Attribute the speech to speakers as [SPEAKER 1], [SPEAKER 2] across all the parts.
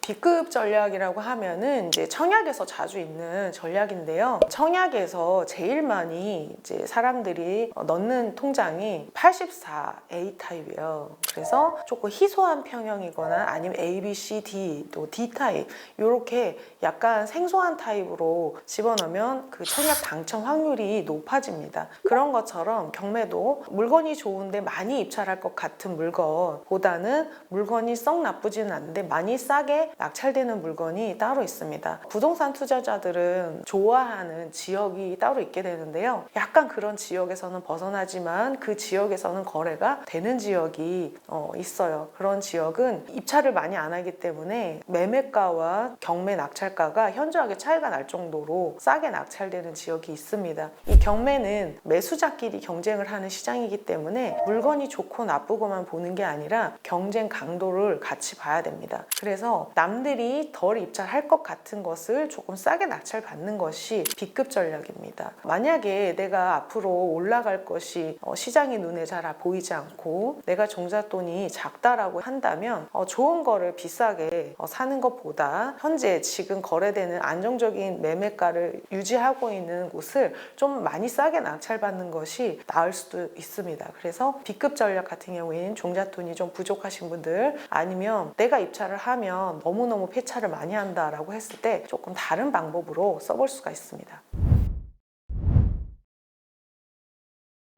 [SPEAKER 1] B급 전략이라고 하면은 이제 청약에서 자주 있는 전략인데요. 청약에서 제일 많이 이제 사람들이 넣는 통장이 84 A 타입이에요. 그래서 조금 희소한 평형이거나 아니면 A, B, C, D 또 D 타입 이렇게 약간 생소한 타입으로 집어넣으면 그 청약 당첨 확률이 높아집니다. 그런 것처럼 경매도 물건이 좋은데 많이 입찰할 것 같은 물건보다는 물건이 썩 나쁘지는 않은데 많이 싸게 낙찰되는 물건이 따로 있습니다. 부동산 투자자들은 좋아하는 지역이 따로 있게 되는데요. 약간 그런 지역에서는 벗어나지만 그 지역에서는 거래가 되는 지역이 있어요. 그런 지역은 입찰을 많이 안 하기 때문에 매매가와 경매 낙찰가가 현저하게 차이가 날 정도로 싸게 낙찰되는 지역이 있습니다. 이 경매는 매수자끼리 경쟁을 하는 시장이기 때문에 물건이 좋고 나쁘고만 보는 게 아니라 경쟁 강도를 같이 봐야 됩니다. 그래서 남들이 덜 입찰할 것 같은 것을 조금 싸게 낙찰받는 것이 B급 전략입니다. 만약에 내가 앞으로 올라갈 것이 시장이 눈에 잘 보이지 않고 내가 종잣돈이 작다라고 한다면 좋은 거를 비싸게 사는 것보다 현재 지금 거래되는 안정적인 매매가를 유지하고 있는 곳을 좀 많이 싸게 낙찰받는 것이 나을 수도 있습니다. 그래서 B급 전략 같은 경우에는 종잣돈이 좀 부족하신 분들 아니면 내가 입찰을 하면 너무너무 폐차를 많이 한다라고 했을 때 조금 다른 방법으로 써볼 수가 있습니다.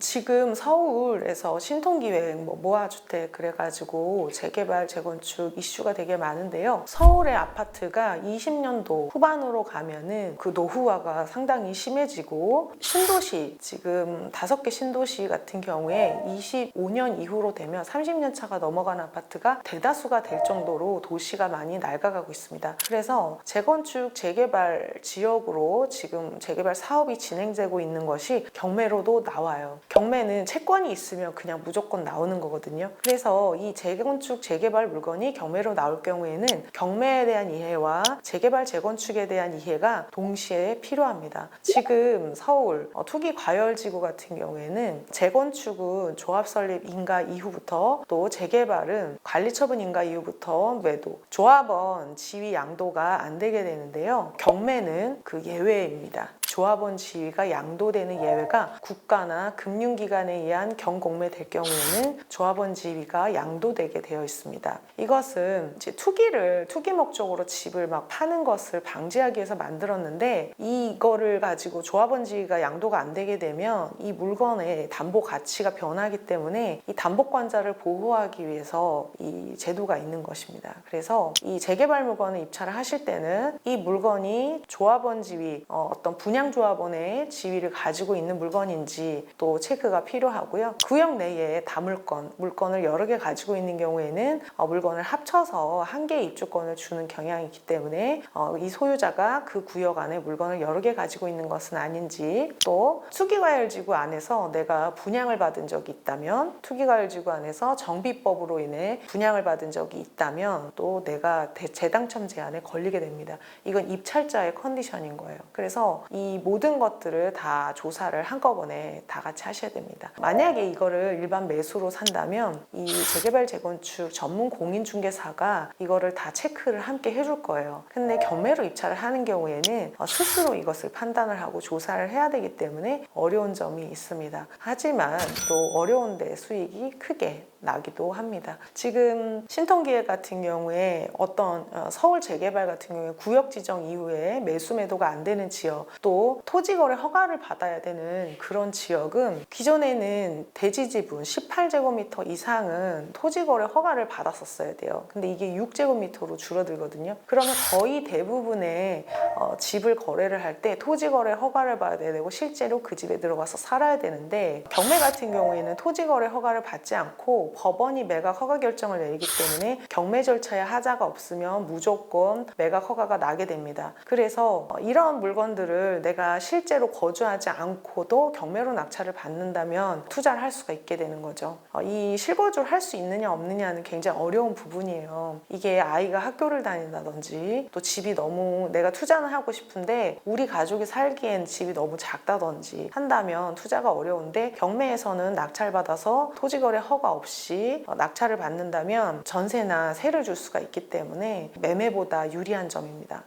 [SPEAKER 1] 지금 서울에서 신통기획, 모아주택 그래가지고 재개발, 재건축 이슈가 되게 많은데요. 서울의 아파트가 20년도 후반으로 가면은 그 노후화가 상당히 심해지고 신도시, 지금 5개 신도시 같은 경우에 25년 이후로 되면 30년 차가 넘어간 아파트가 대다수가 될 정도로 도시가 많이 낡아가고 있습니다. 그래서 재건축, 재개발 지역으로 지금 재개발 사업이 진행되고 있는 것이 경매로도 나와요. 경매는 채권이 있으면 그냥 무조건 나오는 거거든요. 그래서 이 재건축, 재개발 물건이 경매로 나올 경우에는 경매에 대한 이해와 재개발, 재건축에 대한 이해가 동시에 필요합니다. 지금 서울 투기 과열지구 같은 경우에는 재건축은 조합 설립 인가 이후부터 또 재개발은 관리처분 인가 이후부터 매도, 조합원 지위 양도가 안 되게 되는데요. 경매는 그 예외입니다. 조합원 지위가 양도되는 예외가 국가나 금융기관에 의한 경공매 될 경우에는 조합원 지위가 양도되게 되어 있습니다. 이것은 이제 투기 목적으로 집을 막 파는 것을 방지하기 위해서 만들었는데 이거를 가지고 조합원 지위가 양도가 안 되게 되면 이 물건의 담보 가치가 변하기 때문에 이 담보권자를 보호하기 위해서 이 제도가 있는 것입니다. 그래서 이 재개발 물건을 입찰을 하실 때는 이 물건이 조합원 지위, 어떤 분양조합원의 지위를 가지고 있는 물건인지 또 체크가 필요하고요. 구역 내에 다물건, 물건을 여러 개 가지고 있는 경우에는 물건을 합쳐서 한 개의 입주권을 주는 경향이 있기 때문에 이 소유자가 그 구역 안에 물건을 여러 개 가지고 있는 것은 아닌지, 또 투기과열지구 안에서 내가 분양을 받은 적이 있다면, 투기과열지구 안에서 정비법으로 인해 분양을 받은 적이 있다면 또 내가 재당첨 제한에 걸리게 됩니다. 이건 입찰자의 컨디션인 거예요. 그래서 이 모든 것들을 다 조사를 한꺼번에 다 같이 하셔야 됩니다. 만약에 이거를 일반 매수로 산다면 이 재개발, 재건축 전문 공인중개사가 이거를 다 체크를 함께 해줄 거예요. 근데 경매로 입찰을 하는 경우에는 스스로 이것을 판단을 하고 조사를 해야 되기 때문에 어려운 점이 있습니다. 하지만 또 어려운데 수익이 크게 나기도 합니다. 지금 신통기획 같은 경우에 어떤 서울 재개발 같은 경우에 구역 지정 이후에 매수 매도가 안 되는 지역, 또 토지거래 허가를 받아야 되는 그런 지역은 기존에는 대지 지분 18제곱미터 이상은 토지거래 허가를 받았었어야 돼요. 근데 이게 6제곱미터로 줄어들거든요. 그러면 거의 대부분의 집을 거래를 할 때 토지거래 허가를 받아야 되고 실제로 그 집에 들어가서 살아야 되는데, 경매 같은 경우에는 토지거래 허가를 받지 않고 법원이 매각 허가 결정을 내리기 때문에 경매 절차에 하자가 없으면 무조건 매각 허가가 나게 됩니다. 그래서 이런 물건들을 내가 실제로 거주하지 않고도 경매로 낙찰을 받는다면 투자를 할 수가 있게 되는 거죠. 이 실거주를 할 수 있느냐 없느냐는 굉장히 어려운 부분이에요. 이게 아이가 학교를 다닌다든지, 또 집이 너무 내가 투자는 하고 싶은데 우리 가족이 살기엔 집이 너무 작다든지 한다면 투자가 어려운데, 경매에서는 낙찰받아서 토지거래 허가 없이 없이 낙찰을 받는다면 전세나 세를 줄 수가 있기 때문에 매매보다 유리한 점입니다.